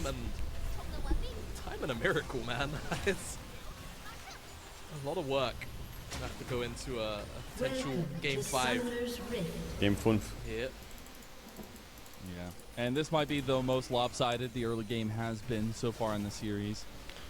and a miracle, man. It's a lot of work. Gonna have to go into a potential game 5. Game 5. Yeah. Yeah. And this might be the most lopsided the early game has been so far in the series.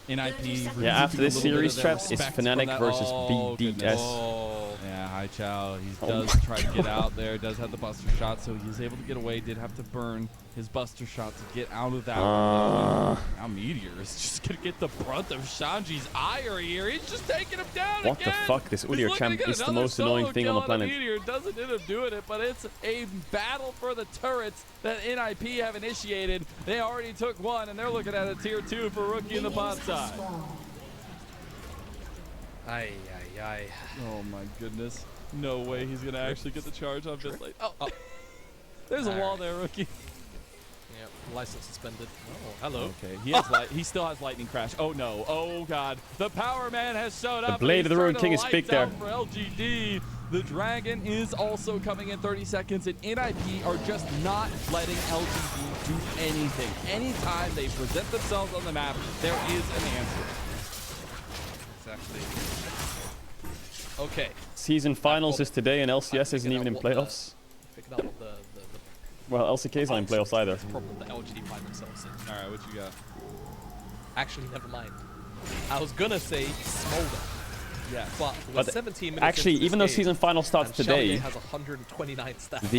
NIP. Yeah, after this series, Traps, it's Fnatic versus BDS. Oh, yeah, Hai Chao. He does try to get out there, does have the buster shot, so he's able to get away. Did have to burn his buster shot to get out of that one. Now Meteor is just going to get the brunt of Shanji's ire here. He's just taking him down What again. the fuck? This Udyr champ is the most annoying thing on the planet. Meteor doesn't end up doing it, but it's a battle for the turrets that NIP have initiated. They already took one, and they're looking at a tier 2 for Rookie in the bot side. Aye. Oh my goodness. No way he's going to actually get the charge on mid lane. Oh. There's a wall there, Rookie. Yeah, license suspended. Oh, hello. Okay, he still has lightning crash. Oh no. Oh god. The power man has showed up. The Blade of the Ruined King is big there. For LGD. The Dragon is also coming in 30 seconds, and NIP are just not letting LGD do anything. Anytime they present themselves on the map, there is an answer. It's actually... Okay. Season finals is today, and LCS isn't even in playoffs. Figured out what the Well, LCK's not in playoffs either. problem that LGD find themselves in. All right, what you got? Actually, never mind. I was gonna say Smolder. Yeah, but we're 17 minutes actually, into this even though game, season final starts today, has 129 stats.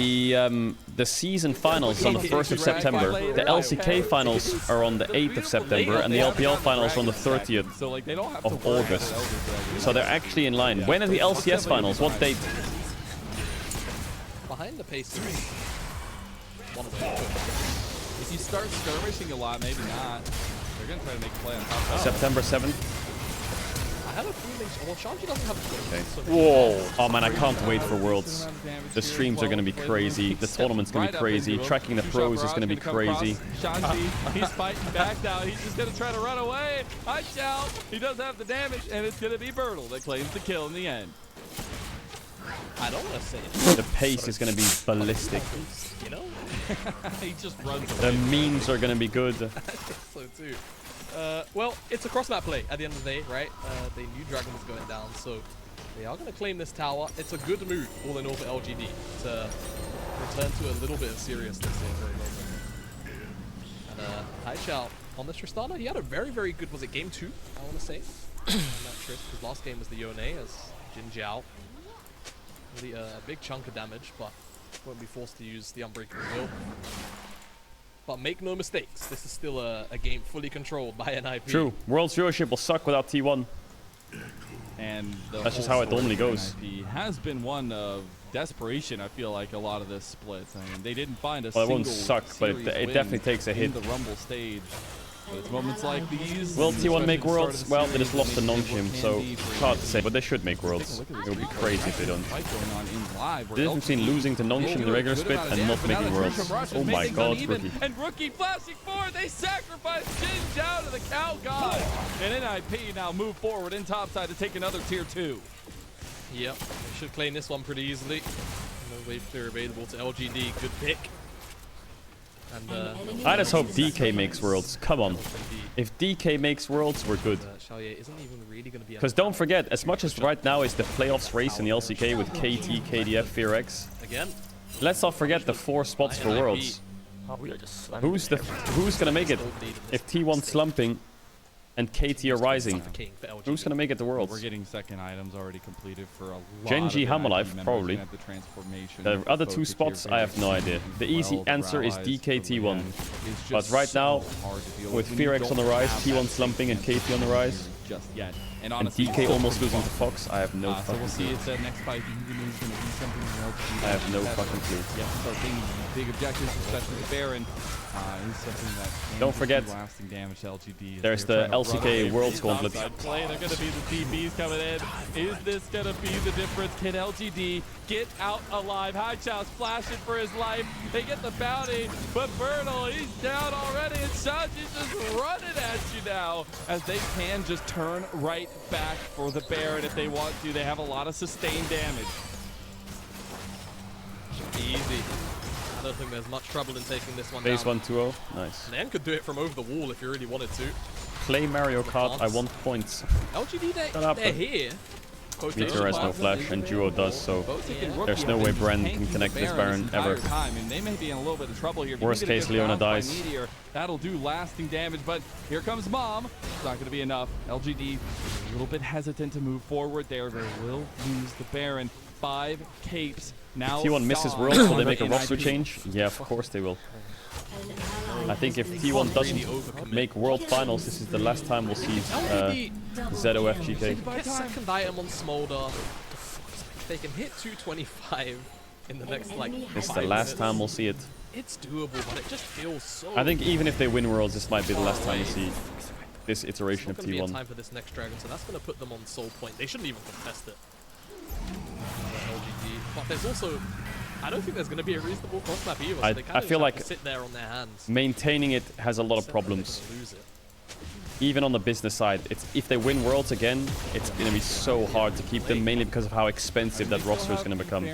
The season finals on the 1st of September, the LCK finals are on the 8th of September, and the LPL finals are on the 30th of August. So they're actually in line. When are the LCS finals? What date? Behind the pace. If you start skirmishing a lot, maybe not. They're going to try to make a play on top of September 7th. I have a feeling... Well, Shanji doesn't have... Okay. Whoa! Oh man, I can't wait for Worlds. The streams are going to be crazy. The tournament's going to be crazy. Tracking the pros is going to be crazy. Shanji, he's fighting back now. He's just going to try to run away. Hai Chao, he does have the damage, and it's going to be Bertle that claims the kill in the end. I don't want to say it. The pace is going to be ballistic. You know? He just runs The away. memes are going to be good. I think so too. Well, it's a cross-map play at the end of the day, right? They knew Dragon was going down, so they are going to claim this tower. It's a good move, all in all, for LGD to return to a little bit of seriousness here for a moment. And Hai Chao on this Tristana, he had a very, very good, was it game 2, I want to say? I'm not sure, because last game was the Yone as Jin Jiao. Really a big chunk of damage, but won't be forced to use the Unbreakable Will. But make no mistakes, this is still a game fully controlled by NIP. True. World's viewership will suck without T1. And that's just how it normally goes. NIP has been one of desperation, I feel like, a lot of this splits. I mean, they didn't find a well, it single won't suck, but it definitely takes a hit. in the Rumble stage. But it's moments like these. Will T1 make Worlds? Well, they just lost to Nongshim, so hard to say. But they should make Worlds. It would be crazy if they don't. The difference between losing to Nongshim in the regular split and not making Worlds. Oh my god, Rookie. And Rookie flashing forward, they sacrifice Jin Jiao to the Cow God. And NIP now move forward in topside to take another tier 2. Yep, they should claim this one pretty easily. No wave clear available to LGD, good pick. And I just hope DK makes Worlds. Come on. If DK makes Worlds, we're good. Xiaoye isn't even really going to be... Because don't forget, as much as right now is the playoffs race in the LCK with KT, KDF, FearX, Again? let's not forget the 4 spots for Worlds. Who's gonna make it? If T1's slumping and KT are rising, who's gonna make it to Worlds? We're getting second items already completed for a lot Genji, of Hamalife, probably. the transformation. The other 2 spots, I have no idea. The easy answer is DK T1. But right now, with FearX on the rise, T1 slumping and KT on the rise, just yet. And DK almost losing to Fox, I have no so fucking we'll see. clue. It's next fight. He's going to be something else. I have no fucking clue. Yeah, start thinking big objectives, especially the Baron. He's something that don't forget, lasting damage to LGD. There's the LCK Worlds Gauntlet. Play. They're going to be the TPs coming in. Is this going to be the difference? Can LGD get out alive? Hai Chao's flashing for his life. They get the bounty, but Bertle, he's down already, and Shanji's just running at you now, as they can just turn right back for the Baron if they want to. They have a lot of sustained damage. Easy. don't think there's much trouble in taking this one Base down. 1-2-0. Nice. Nan could do it from over the wall if you really wanted to. Play Mario Kart. I want points. LGD, they're here. Meteor has no flash, and Duo does, so there's no way Bren can connect this Baron ever. They may be in a little bit of trouble here. Worst case, Leona dies. Meteor, that'll do lasting damage, but here comes Mom. It's not going to be enough. LGD a little bit hesitant to move forward there. They will lose the Baron. 5 capes now. T1 misses Worlds, will they make a roster change? Yeah, of course they will. I think if T1 doesn't make World Finals, this is the last time we'll see ZOFGK. Get second item on Smolder. If they can hit 225 in the next, like, This is the last time we'll see it. It's doable, but it just feels so... I think even if they win Worlds, this might be the last time we see this iteration of It's not going to be T1. in time for this next Dragon, so that's going to put them on Soul Point. They shouldn't even contest it. LGD. But there's also... I don't think there's going to be a reasonable cross map either, so they kind I of feel have like to sit there on their hands. Maintaining it has a lot of problems. Even on the business side, if they win Worlds again, it's going to be so hard to keep them, mainly because of how expensive that roster is going to become.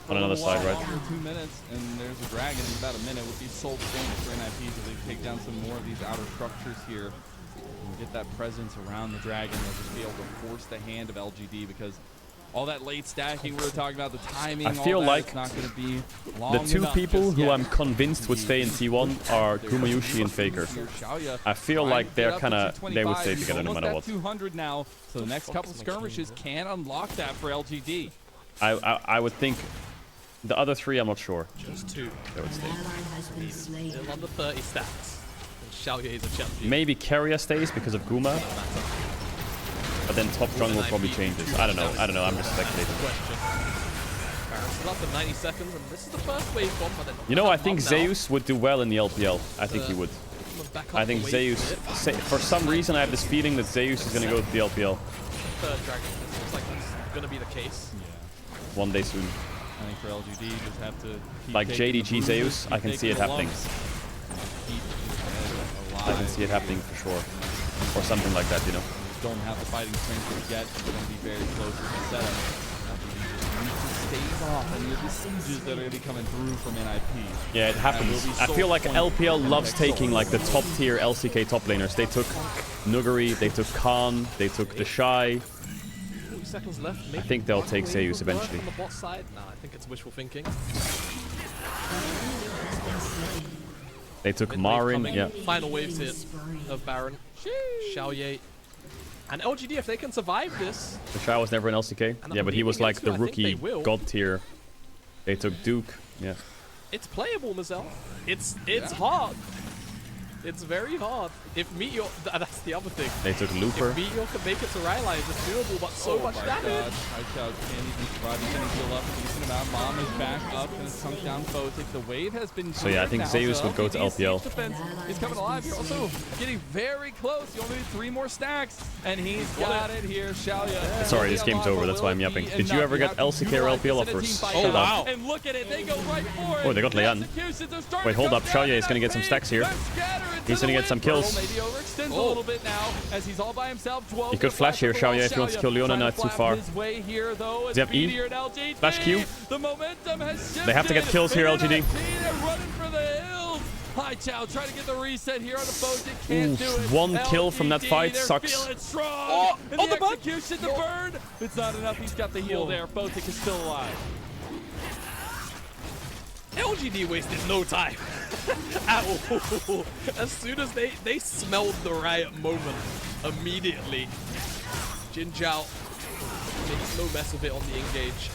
On another side, right? 2 minutes, and there's a Dragon in about a minute with these soul points for NIP so they take down some more of these outer structures here. And get that presence around the Dragon. They'll just be able to force the hand of LGD because all that late stacking we were talking about, the timing, I feel like not going to be long the two enough people who yet. I'm convinced would stay in T1 are Gumayushi and Faker. I feel like they're kind of, they would stay together no matter what. 200 now, so the next couple skirmishes can unlock that for LGD. I would think the other 3, I'm not sure. Just 2. They would stay. Still under 30 stats. And Xiaoye is a champion. Maybe Keria stays because of Guma, but then top jungle probably changes. I don't know. I'm just speculating. Still up to 90 seconds, and this is the first wave bomb. But then You know, I think Zeus would do well in the LPL. I think he would. I think Zeus, for some reason, I have this feeling that Zeus is going to go to the LPL. Third Dragon. It looks like that's going to be the case. Yeah. One day soon. I think for LGD, just have to keep Like taking JDG Zeus, I can see it happening. I can see it happening for sure. Or something like that, you know. Don't have the fighting strength to get. It's going to be very close to the setup. LGD just stays off any of the sieges that are going to be coming through from NIP. Yeah, it happens. I feel like LPL loves taking like the top tier LCK top laners. They took Nuguri, they took Khan, they took the Shy. Seconds left. I think they'll take Zeus eventually. On the bot side? No, I think it's wishful thinking. They took Marin, yeah. Final waves hit of Baron. Xiaoye. And LGD, if they can survive this... The Shy was never an LCK. Yeah, but he was like the rookie god tier. They took Duke, yeah. It's playable, Mazel. It's hard. It's very hard. If Meteor... That's the other thing. They took Looper. If Meteor can make it to Rylai, it's doable, but so much damage. Highchild can't even survive. He's going to heal up a decent amount. Mom is back up and it's chunk down Photic. The wave has been... So yeah, I think Zeus would go to LPL. He's coming alive. You're also getting very close. You only need 3 more stacks. And he's got it here. Xiaoya. Sorry, this game's over. That's why I'm yapping. Did you ever get LCK or LPL offers? Oh, wow. And look at it. They go right for it. Oh, they got Leon. Wait, hold up. Xiaoya is going to get some stacks here. He's going to get some kills. Maybe overextends a little bit now as he's all by himself. He could flash here, Xiaoya, if he wants to kill Leona, not too far. Does he have E? Flash Q? The momentum has shifted. They have to get kills here, LGD. They're running for the hills. Highchild trying to get the reset here on the boat. They can't do it. 1 kill from that fight they're sucks. feeling strong. And the execution, the burn. It's not enough. He's got the heal there. Photic is still alive. LGD wasted no time at all. As soon as they smelled the riot moment, immediately Jin Zhao makes no mess of it on the engage.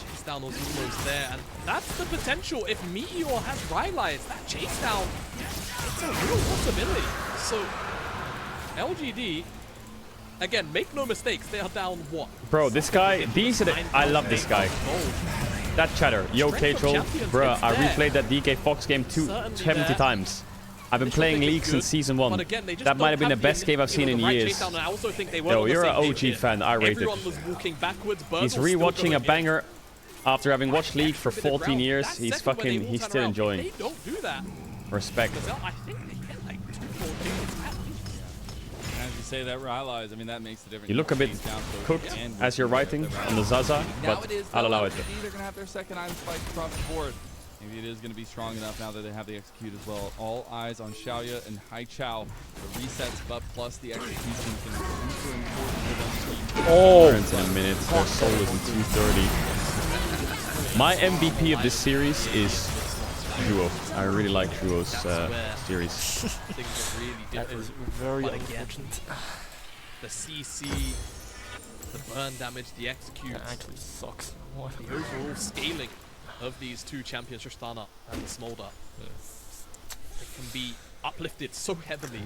Chase down was almost there, and that's the potential. If Meteor has Rylai, it's that chase down. It's a real possibility. So LGD, again, make no mistakes, they are down what? Bro, this guy, I love this guy. That chatter, yo K-Troll, bruh, I replayed that DK Fox game 70 times. I've been playing League since Season 1. That might have been the best game I've seen in years. Yo, you're an OG fan, I rate it. He's rewatching a banger after having watched League for 14 years. He's still enjoying. Respect. As you say that realize. I mean, that makes the difference. You look a bit cooked as you're writing on the Zaza, but I'll allow it. They're going to have their second item spike across the board. Maybe it is going to be strong enough now that they have the execute as well. All eyes on Xiaoya and Hai Chao. The resets, but plus the execution is going to be super important for them. Oh! In a minute. Their soul is in 230. My MVP of this series is Duo. I really like Duo's series. Things are really That different. is very But again, unfortunate. the CC, the burn damage, the execute, That actually sucks. What? the overall scaling of these two champions, Tristana and the Smolder, they can be uplifted so heavily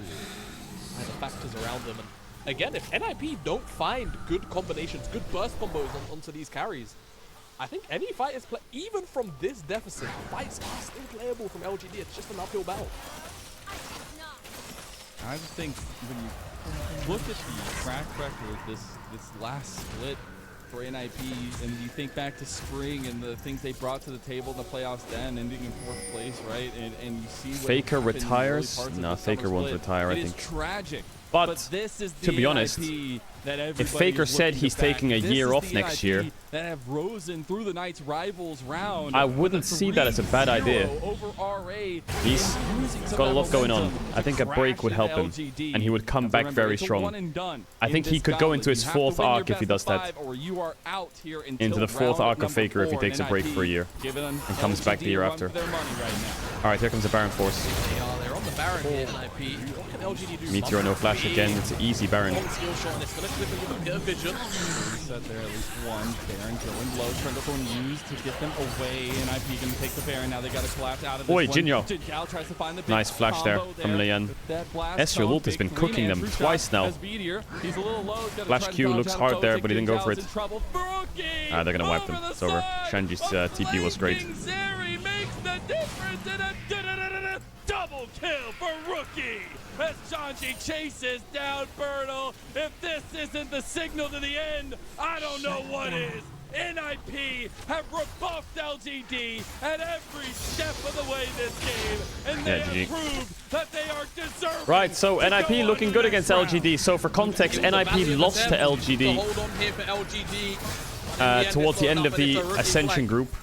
by the factors around them. And again, if NIP don't find good combinations, good burst combos onto these carries, I think any fight is even from this deficit, fights are still playable from LGD. It's just an uphill battle. I just think when you look at the track record, this last split for NIP, and you think back to spring and the things they brought to the table in the playoffs then, ending in 4th place, right? And you see what Faker happened in the early retires? parts of No, the summer Faker won't split. retire, I It think. is tragic. But this is the to be honest, NIP that if everybody Faker is said looking he's to back. taking a This year is off the next NIP year, that have risen through the Knights rivals round. I wouldn't see that as a bad idea. He's got a lot going on. I think a break would help him, and he would come back very strong. I think he could go into his 4th arc if he does that. Into the 4th arc of Faker if he takes a break for a year and comes back the year after. Alright, here comes the Baron Force. They're on the Baron here, NIP. What can LGD do? Meteor no flash again. It's an easy Baron. Long skill shot, and it's going to clip a little bit of vision. Set there, at least one. Baron drilling low. Trundlethorn used to get them away. NIP can take the Baron. Now they got to collapse out of this Oi, one. Jinyo. Jingal tries to find the big Nice flash there combo from Leon. Ezreal ult has been cooking them twice now. He's a little low. He's gotta Flash try to Q dodge looks out hard of there, those. but he didn't go for Jingal's it. in trouble. Brookie They're going to wipe them. over the It's over. side. Shanji's TP was great. Lightning Zeri makes the difference in a double kill for Rookie as Shanji chases down Burnal. If this isn't the signal to the end, I don't know what is. NIP have rebuffed LGD at every step of the way this game, and they have proved that they are deserving. Right, so NIP looking good against LGD. So for context, NIP lost to LGD Hold on here for LGD. towards the end of the Ascension group.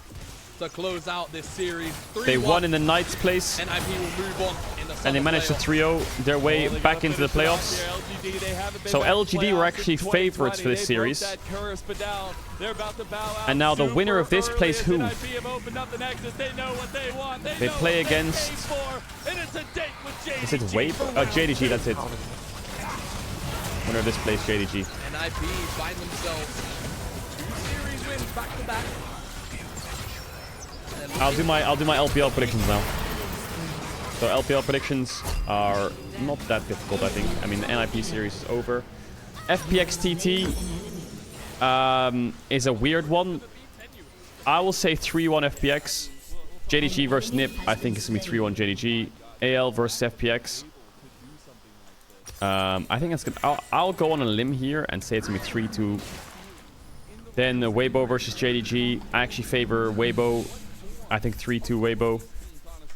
To close out this series, They won in the Knights place, NIP will move on in the and they managed to 3-0 their way back into the playoffs. So LGD were actually favorites for this series. And now the winner of this plays who? They play against... Is it Wave? Oh, JDG, that's it. Winner of this plays JDG. NIP find themselves 2 series wins back to back. I'll do my LPL predictions now. So LPL predictions are not that difficult, I think. I mean, the NIP series is over. FPX TT is a weird one. I will say 3-1 FPX. JDG versus NiP, I think it's gonna be 3-1 JDG. AL versus FPX. I think it's gonna. I'll go on a limb here and say it's gonna be 3-2. Then Weibo versus JDG. I actually favor Weibo. I think 3-2 Weibo.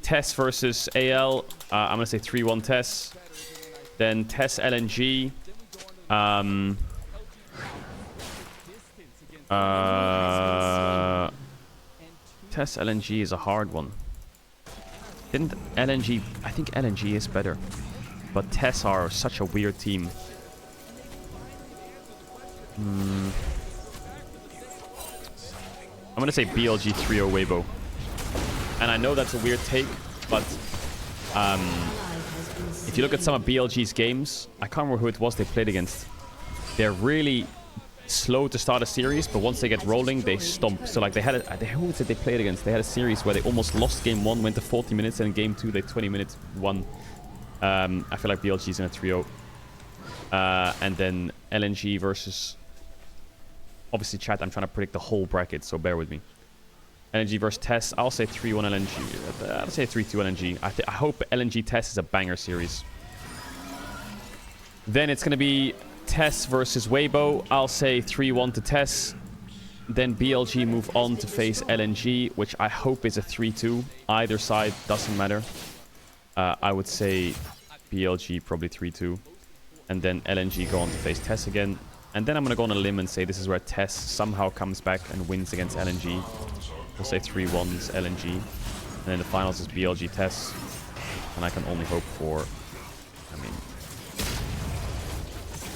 Tess versus AL. I'm going to say 3-1 Tess. Then Tess LNG. Tess LNG is a hard one. Didn't LNG... I think LNG is better. But Tess are such a weird team. I'm going to say BLG 3-0 Weibo. And I know that's a weird take, but if you look at some of BLG's games, I can't remember who it was they played against. They're really slow to start a series, but once they get rolling, they stomp. So like who did they play against? They had a series where they almost lost game 1, went to 40 minutes, and in game 2 they 20 minutes won. I feel like BLG's in a 3-0. And then LNG versus... Obviously, chat, I'm trying to predict the whole bracket, so bear with me. LNG versus Tess. I'll say 3-1 LNG. I'll say 3-2 LNG. I hope LNG Tess is a banger series. Then it's going to be Tess versus Weibo. I'll say 3-1 to Tess. Then BLG move on to face LNG, which I hope is a 3-2. Either side, doesn't matter. I would say BLG probably 3-2. And then LNG go on to face Tess again. And then I'm going to go on a limb and say this is where Tess somehow comes back and wins against LNG. We'll say 3-1's LNG. And then the finals is BLG Tess. And I can only hope for... I mean...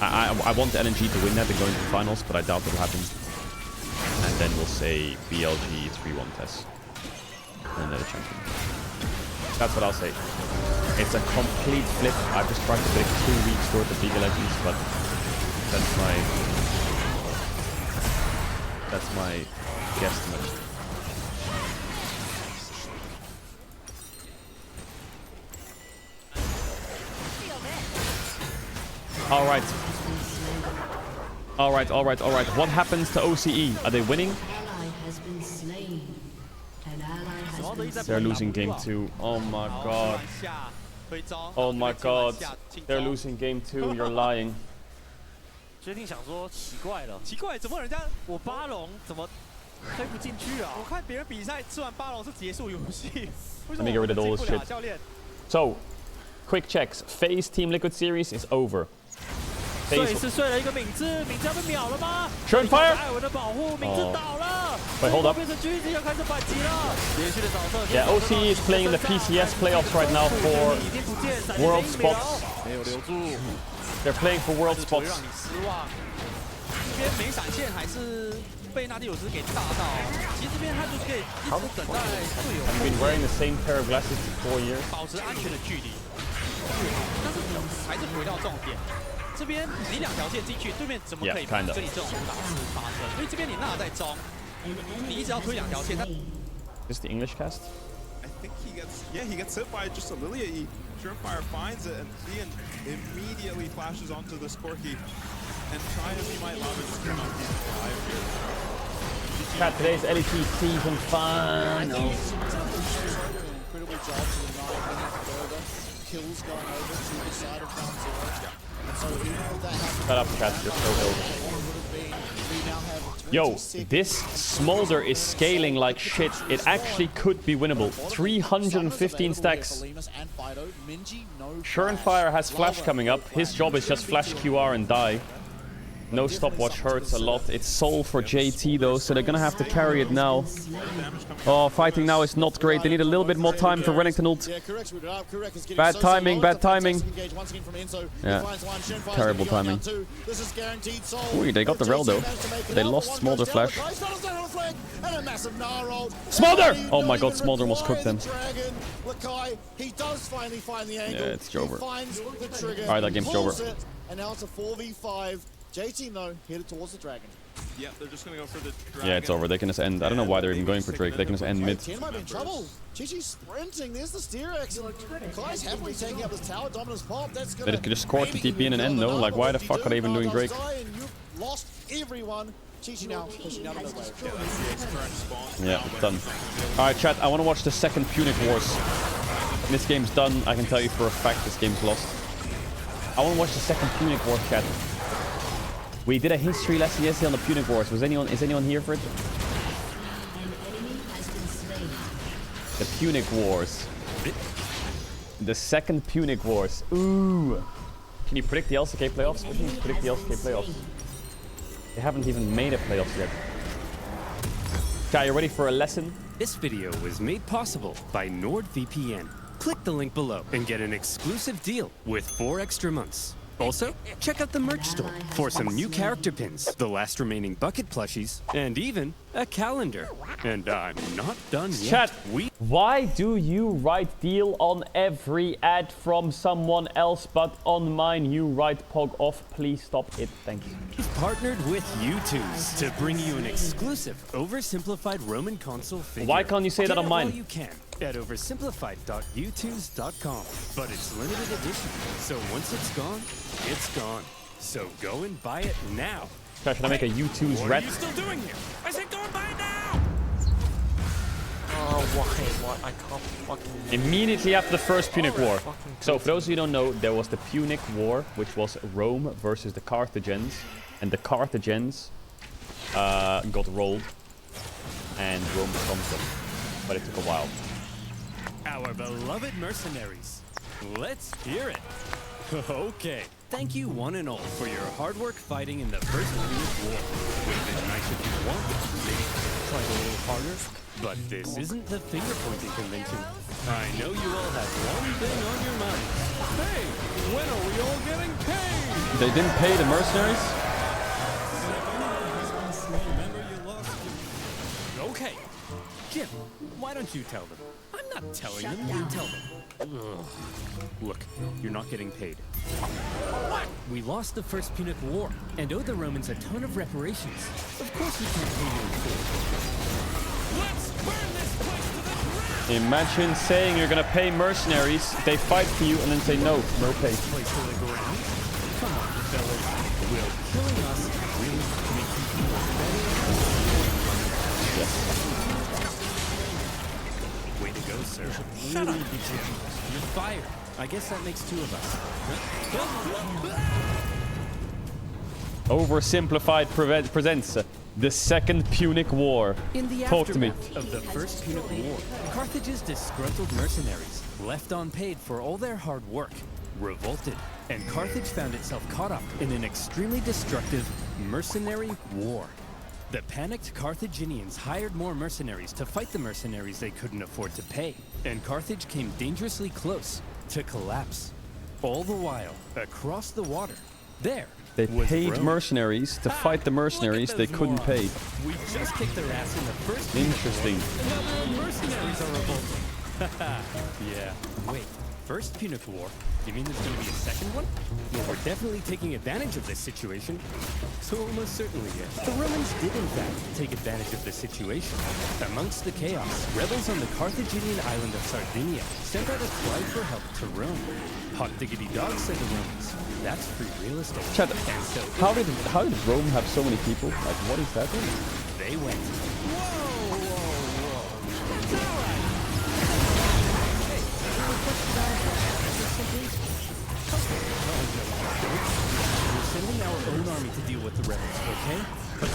I want LNG to win that and go into the finals, but I doubt that will happen. And then we'll say BLG 3-1 Tess. And they're the champion. That's what I'll say. It's a complete flip. I've just tried to predict 2 weeks worth of League of Legends, but that's my guesstimate. All right. What happens to OCE? Are they winning? They're losing game 2. Oh my god. Oh my god. They're losing game 2. You're lying. 决定想说奇怪了，奇怪，怎么人家我巴龙怎么推不进去啊？我看别人比赛吃完巴龙是结束游戏， Let me get rid of all this shit. So, quick checks. FaZe Team Liquid Series is over. 睡是睡了一个敏智，敏智要被秒了吗？ Turn fire! 艾文的保护，敏智倒了。 Wait, hold up. 变成狙击要开始反击了，连续的扫射。 Yeah, OCE is playing in the PCS playoffs right now for world spots. 没有留住。 They're playing for world spots. 让你失望。这边没闪现还是被纳迪鲁斯给炸到。其实这边他就可以一直等待队友。 I've been wearing the same pair of glasses for 4 years. 保持安全的距离。但是还是回到重点。 这边你2条线进去，对面怎么可以跟你这种打式发生？所以这边你纳在中，你一直要推2条线。Is the English cast? I think he gets hit by just a Lilia. Surefire finds it and Ian immediately flashes onto this Corki. And try as he might, Lavin cannot be alive here. Chat, today's LET season final. Incredible job to the 9 minute further. Kills going over to the side of Ground Zero. So even though that happens, Shut up, chat, you're so dope. Yo, this Smolder is scaling like shit. It actually could be winnable. 315 stacks. Surenfire has flash coming up. His job is just flash QR and die. No stopwatch hurts a lot. It's soul for JT though, so they're gonna have to carry it now. Oh, fighting now is not great. They need a little bit more time for Renekton ult. Bad timing, bad timing. Yeah, terrible timing. Ooh, they got the Rel though. They lost Smolder flash. Smolder! Oh my god, Smolder almost cooked them. Yeah, it's over. Alright, that game's over. And now it's a 4v5. J-Team though, headed towards the Dragon. Yeah, they're just gonna go for the Dragon. Yeah, it's over. They can just end. I don't know why they're even going for Drake. They can just end mid. 10 might be in trouble. Chichi's sprinting. There's the Steerex. Kai's happily taking up this tower dominance pop. That's gonna They could just score the TP in an end, no? Like, why the fuck are they even doing Drake? You've lost everyone. Chichi now pushing out of the way. Yeah, done. Alright, chat, I want to watch the second Punic Wars. When this game's done, I can tell you for a fact this game's lost. I want to watch the second Punic Wars, chat. We did a history lesson yesterday on the Punic Wars. Is anyone here for it? The Punic Wars. The second Punic Wars. Ooh. Can you predict the LCK playoffs? What do you predict the LCK playoffs? They haven't even made a playoffs yet. Okay, you ready for a lesson? This video was made possible by NordVPN. Click the link below and get an exclusive deal with 4 extra months. Also, check out the merch store for some new character pins, the last remaining bucket plushies, and even a calendar. And I'm not done yet. Chat, why do you write deal on every ad from someone else, but on mine you write pog off? Please stop it. Thank you. We've partnered with U2s to bring you an exclusive oversimplified Roman console figure. Why can't you say that on mine? Get it while you can at oversimplified.u2s.com. But it's limited edition, so once it's gone, it's gone. So go and buy it now. Should I make a U2's What red? are you still doing here? I said go and buy it now! Oh, why? I can't fucking... Immediately after the first Punic War. So for those of you who don't know, there was the Punic War, which was Rome versus the Carthagins. And the Carthagins got rolled. And Rome becomes them. But it took a while. Our beloved mercenaries. Let's hear it. Okay, thank you one and all for your hard work fighting in the First Punic War. Would have been nice if you won, maybe tried a little harder. But this isn't the finger-pointing convention. I know you all have one thing on your mind. Hey, when are we all getting paid? They didn't pay the mercenaries? Remember you lost your... Okay, Jim, why don't you tell them? I'm not telling them, you tell them. Ugh. Look, you're not getting paid. What? We lost the First Punic War and owe the Romans a ton of reparations. Of course we can't pay you in full. Let's burn this place to the ground! Imagine saying you're gonna pay mercenaries, they fight for you, and then say no pay. Place to the ground? Come on, fellas. Will killing us really make you feel better? Yes. Way to go, sir. Shut up, You're fired. I guess that makes 2 of us. Oversimplified presents the Second Punic War. In the Talk to me. aftermath of the First Punic War, Carthage's disgruntled mercenaries, left unpaid for all their hard work, revolted, and Carthage found itself caught up in an extremely destructive mercenary war. The panicked Carthaginians hired more mercenaries to fight the mercenaries they couldn't afford to pay, and Carthage came dangerously close to collapse. All the while, across the water, there They was paid Rome. mercenaries to fight the mercenaries they couldn't pay. We just kicked their ass in the first Interesting. and now their own mercenaries are revolting. Haha, yeah. Wait, First Punic War? You mean there's gonna be a second one? Well, we're definitely taking advantage of this situation. So almost certainly, yes. The Romans did in fact take advantage of the situation. Amongst the chaos, rebels on the Carthaginian island of Sardinia sent out a cry for help to Rome. Hot diggity dog, said the Romans. That's free real estate. Chat, And so how did Rome have so many people? Like, what is that? they went. Whoa, whoa, whoa. That's all right. Hey, you requested our help. We're sending our own army to deal with the rebels, okay? But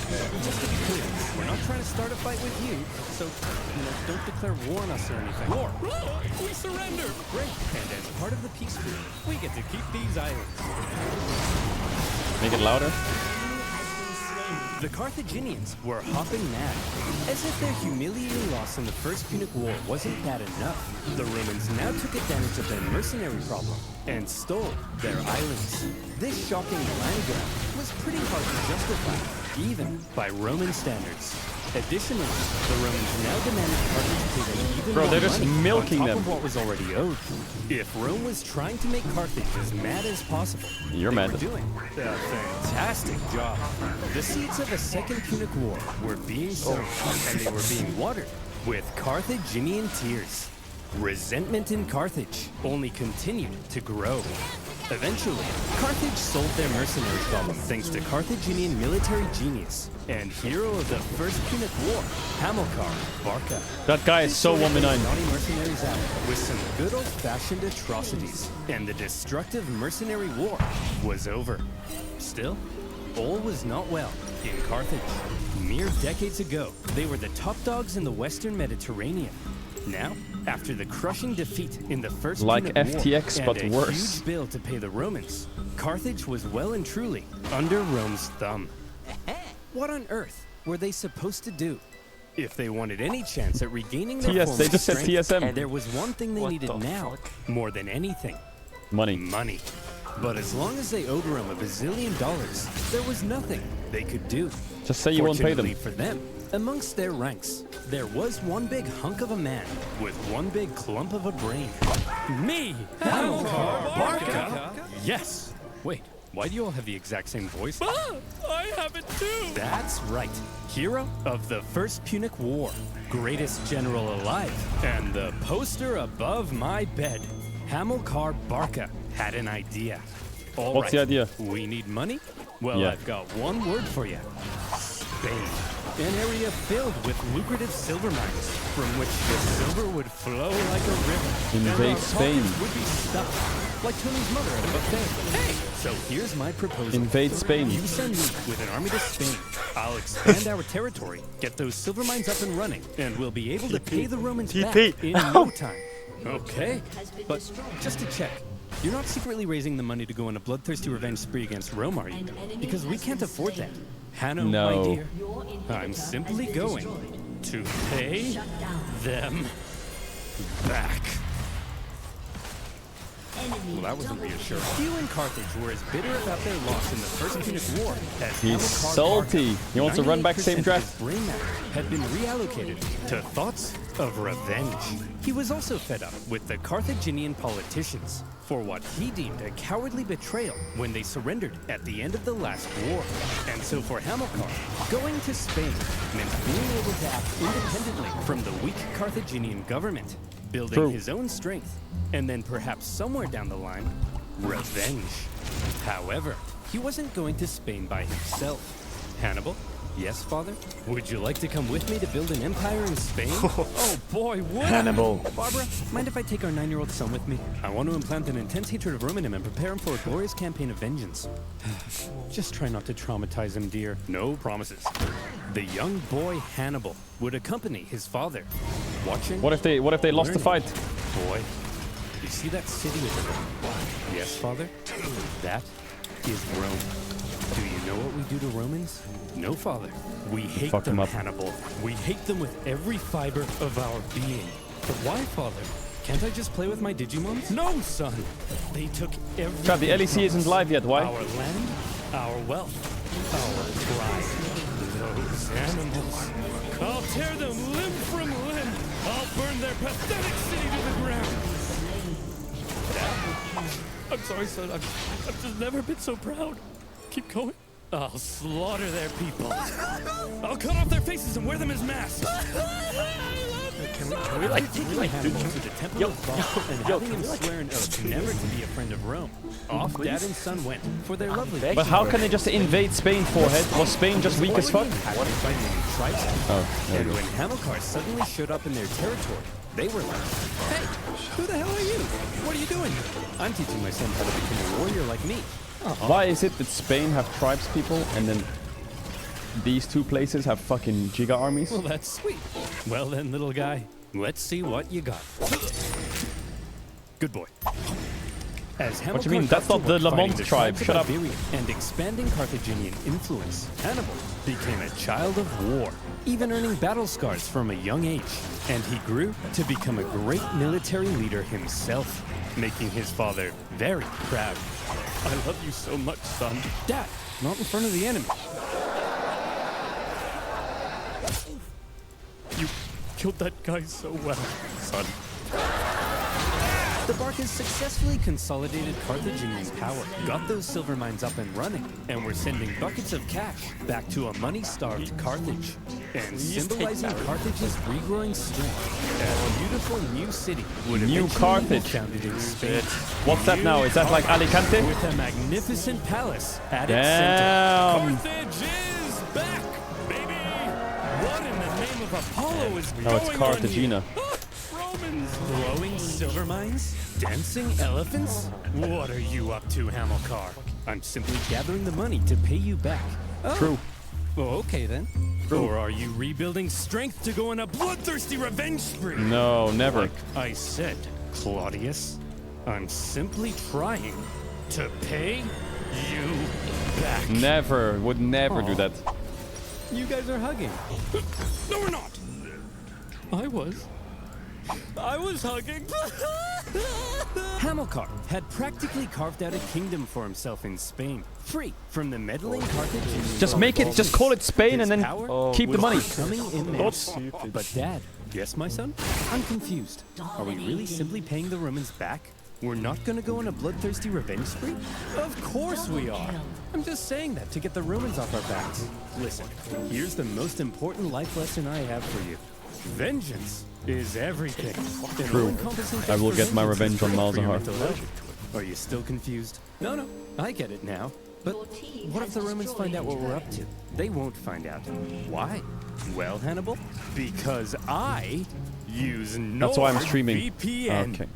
just to be clear, we're not trying to start a fight with you, so, don't declare war on us or anything. War? We surrender! Great, and as part of the peace treaty, we get to keep these islands. Make it louder. The Carthaginians were hopping mad, as if their humiliating loss in the First Punic War wasn't bad enough. The Romans now took advantage of their mercenary problem and stole their islands. This shocking land grab was pretty hard to justify, even by Roman standards. Additionally, the Romans now demanded Carthage pay them even Bro, more they're just money milking on top them. of what was already owed. If Rome was trying to make Carthage as mad as possible, You're they mad. were doing a fantastic job. The seeds of a Second Punic War were being sown, and they were being watered with Carthaginian tears. Resentment in Carthage only continued to grow. Eventually, Carthage solved their mercenary problem thanks to Carthaginian military genius and hero of the First Punic War, Hamilcar Barca. That guy is so 1v9. Naughty mercenaries out with some good old-fashioned atrocities, and the destructive mercenary war was over. Still, all was not well in Carthage. Mere decades ago, they were the top dogs in the Western Mediterranean. Now, after the crushing defeat in the First Like Punic War FTX, and but a worse. huge bill to pay the Romans, Carthage was well and truly under Rome's thumb. What on earth were they supposed to do? If they wanted any chance at regaining their TS, former they just said strength, TSM. there was one thing they needed now, more than anything. Money. Money. But as long as they owed Rome $1 bazillion, there was nothing they could do. Just say you won't pay them. Fortunately for them, amongst their ranks, there was one big hunk of a man with one big clump of a brain. Me! Hamilcar Barca! Yes! Wait, why do you all have the exact same voice? I have it too! That's right. Hero of the First Punic War. Greatest general alive. And the poster above my bed. Hamilcar Barca had an idea. All What's the right, idea? We need money? Well, Yeah. I've got one word for you. Spain. An area filled with lucrative silver mines, from which the silver would flow like a river. Invade and our Spain. pockets would be stuffed, like Tony's mother at a buffet. Hey! So here's my proposal. Invade Spain. You send me with an army to Spain. I'll expand our territory, get those silver mines up and running, and we'll be able to pay the Romans back in no time. Okay, but just to check, You're not secretly raising the money to go on a bloodthirsty revenge spree against Rome, are you? Because we can't afford that. Hanno, my dear, I'm simply going to pay them back. Well, that wasn't reassuring. Few in Carthage were as bitter about their loss in the First Punic War as He's salty. He wants to run back same draft. Brain matter had been reallocated to thoughts of revenge. He was also fed up with the Carthaginian politicians for what he deemed a cowardly betrayal when they surrendered at the end of the last war. And so for Hamilcar, going to Spain meant being able to act independently from the weak Carthaginian government, building his own strength, and then perhaps somewhere down the line, revenge. However, he wasn't going to Spain by himself. Hannibal? Yes, father? Would you like to come with me to build an empire in Spain? Oh boy, what? Hannibal. Barbara, mind if I take our 9-year-old son with me? I want to implant an intense hatred of Rome in him and prepare him for a glorious campaign of vengeance. Just try not to traumatize him, dear. No promises. The young boy Hannibal would accompany his father. Watching. What if they lost the fight? Boy, you see that city over there? Yes, father? That is Rome. Do you know what we do to Romans? No, father. We hate them, Hannibal. We hate them with every fiber of our being. But why, father? Can't I just play with my Digimons? No, son. They took everything. God, the LEC isn't live yet. Why? Our land, our wealth, our pride. Those animals. I'll tear them limb from limb. I'll burn their pathetic city to the ground. I'm sorry, son. I've just never been so proud. Keep going. I'll slaughter their people. I'll cut off their faces and wear them as masks. Can we Hannibal to the Temple of Baal and having him swear an oath never to be a friend of Rome. Off dad and son went for their lovely. But how can they just invade Spain, forehead? Was Spain just weak as fuck? Oh, and when Hamilcar suddenly showed up in their territory, they were like, "Hey, who the hell are you? What are you doing here?" I'm teaching my son how to become a warrior like me. Why is it that Spain have tribes people and then these two places have fucking giga armies? Well, that's sweet. Well then, little guy, let's see what you got. Good boy. What do you mean? That's not the Lamont tribe. Shut up. And expanding Carthaginian influence, Hannibal became a child of war, even earning battle scars from a young age. And he grew to become a great military leader himself, making his father very proud. I love you so much, son. Dad, not in front of the enemy. You killed that guy so well, son. The Barcas successfully consolidated Carthaginian power, got those silver mines up and running, and were sending buckets of cash back to a money-starved Carthage. And symbolizing Carthage's regrowing strength, a beautiful new city would eventually be founded in Spain. What's that now? Is that like Alicante? With a magnificent palace at its Damn. center. Carthage is back, baby! What in the name of Apollo is going on? Oh, it's Cartagena. Romans! Glowing silver mines? Dancing elephants? What are you up to, Hamilcar? I'm simply gathering the money to pay you back. Oh. True. Oh, okay then. True. Or are you rebuilding strength to go on a bloodthirsty revenge spree? No, never. Like I said, Claudius, I'm simply trying to pay you back. Never. Would never do that. You guys are hugging. No, we're not. I was hugging. Hamilcar had practically carved out a kingdom for himself in Spain, free from the meddling Carthaginians. Just make it, just call it Spain and then keep the money. Coming in there. But Dad, yes, my son? I'm confused. Are we really simply paying the Romans back? We're not gonna go on a bloodthirsty revenge spree? Of course we are. I'm just saying that to get the Romans off our backs. Listen, here's the most important life lesson I have for you. Vengeance is everything. True. I will get my revenge on Malzahar. Are you still confused? No, I get it now. But what if the Romans find out what we're up to? They won't find out. Why? Well, Hannibal, because I use Naut. That's why I'm streaming. VPN. Okay.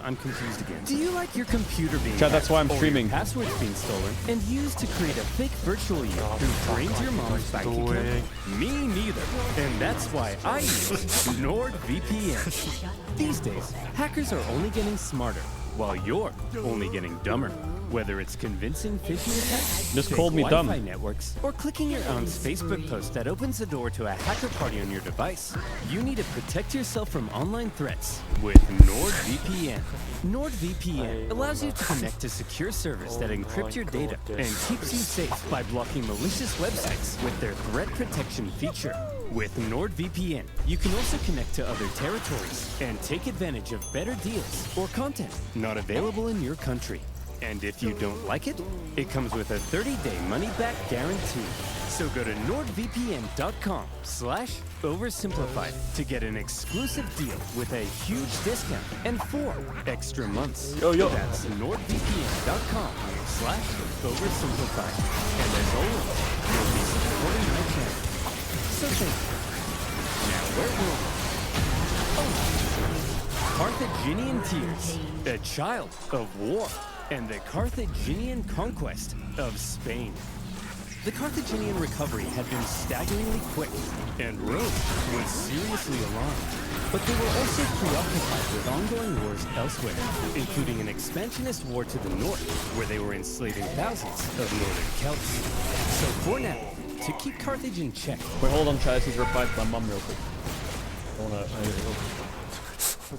I'm confused again. Do you like your computer being Chat, that's why I'm hacked or streaming. your passwords being stolen and used to create a fake virtual you who drains your mom's bank account? Me neither. And that's why I use NordVPN. These days, hackers are only getting smarter, while you're only getting dumber. Whether it's convincing phishing attacks, Just fake called me Wi-Fi dumb. networks, or clicking your aunt's Facebook post that opens the door to a hacker party on your device, you need to protect yourself from online threats with NordVPN. NordVPN allows you to connect to secure servers that encrypt your data and keeps you safe by blocking malicious websites with their threat protection feature. With NordVPN, you can also connect to other territories and take advantage of better deals or content not available in your country. And if you don't like it, it comes with a 30-day money-back guarantee. So go to nordvpn.com/oversimplified to get an exclusive deal with a huge discount and 4 extra months. That's nordvpn.com/oversimplified. And as always, you'll be supporting my channel. So thank you. Now where were we? Carthaginian tears, a child of war, and the Carthaginian conquest of Spain. The Carthaginian recovery had been staggeringly quick, and Rome was seriously alarmed. But they were also preoccupied with ongoing wars elsewhere, including an expansionist war to the north, where they were enslaving thousands of northern Celts. So for now, to keep Carthage in check... Wait, hold on, Chaz. He's replied to my mum real quick. I wanna...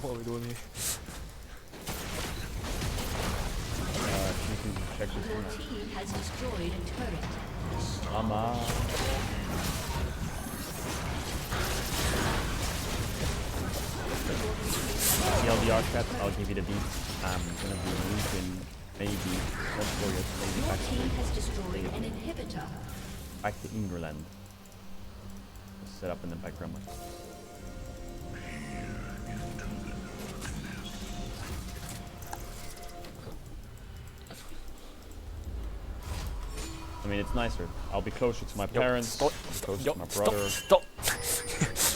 What are we doing here? Check this Your team has destroyed a turret. Mama. TLDR chat, I'll give you the beat. I'm gonna be moving maybe let's go Your team has destroyed an inhibitor. back to England. Set up in the background. I mean, it's nicer. I'll be closer to my parents, closer to my brother.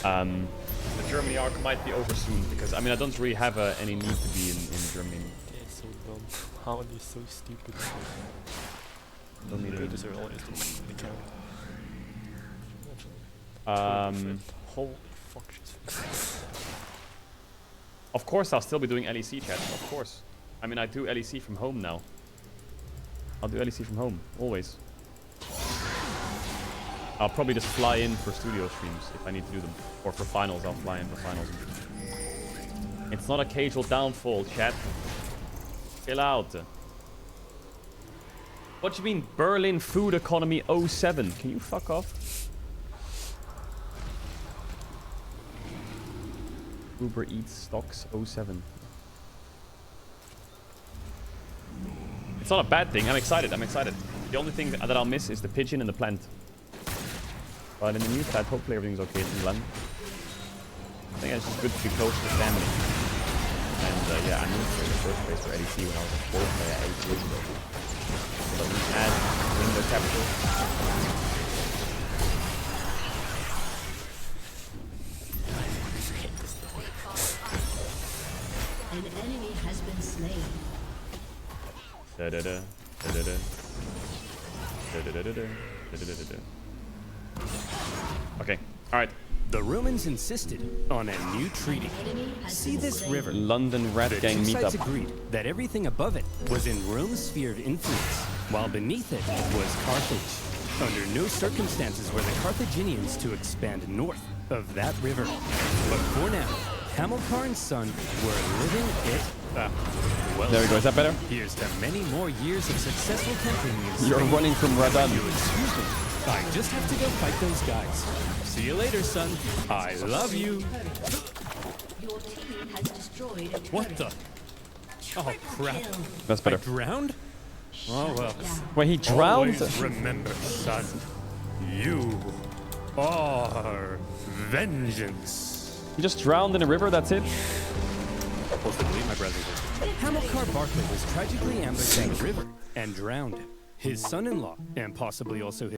The Germany arc might be over soon because I mean I don't really have any need to be in Germany. It's so dumb. How are you so stupid? Don't need to. Deserve all this to count. Holy fuck shit. Of course, I'll still be doing LEC chat. Of course. I mean, I do LEC from home now. I'll do LEC from home always. I'll probably just fly in for studio streams if I need to do them. Or for finals, I'll fly in for finals. It's not a casual downfall, chat. Chill out. What do you mean, Berlin food economy 07? Can you fuck off? Uber Eats stocks 07. It's not a bad thing. I'm excited. I'm excited. The only thing that I'll miss is the pigeon and the plant. But in the new flat, hopefully everything's okay in London. I think it's just good to be close to the family. And yeah, I moved in the first place for LEC when I was a 4 player 8 years ago. So we add window capital. An enemy has been slain. Da-da-da. Da-da-da. Da-da-da-da-da. Da-da-da-da-da. Okay, alright. The Romans insisted on a new treaty. See this river? London Rat The Gang two sides meetup. agreed that everything above it was in Rome's sphere of influence, while beneath it was Carthage. Under no circumstances were the Carthaginians to expand north of that river. But for now, Hamilcar and son were living it up. Well, There we go. Is that better? here's to many more years of successful campaigning in You're Spain. running from Radan. You excuse me. I just have to go fight those guys. See you later, son. I love you. Your team has destroyed a turret. What the? Oh, crap. That's I better. drowned? Oh, well. Wait, he drowned? Always remember, son. You are vengeance. He just drowned in a river, that's it? Possibly, my brother. Hamilcar Barclay was tragically ambushed in the river and drowned. His son-in-law, and possibly also his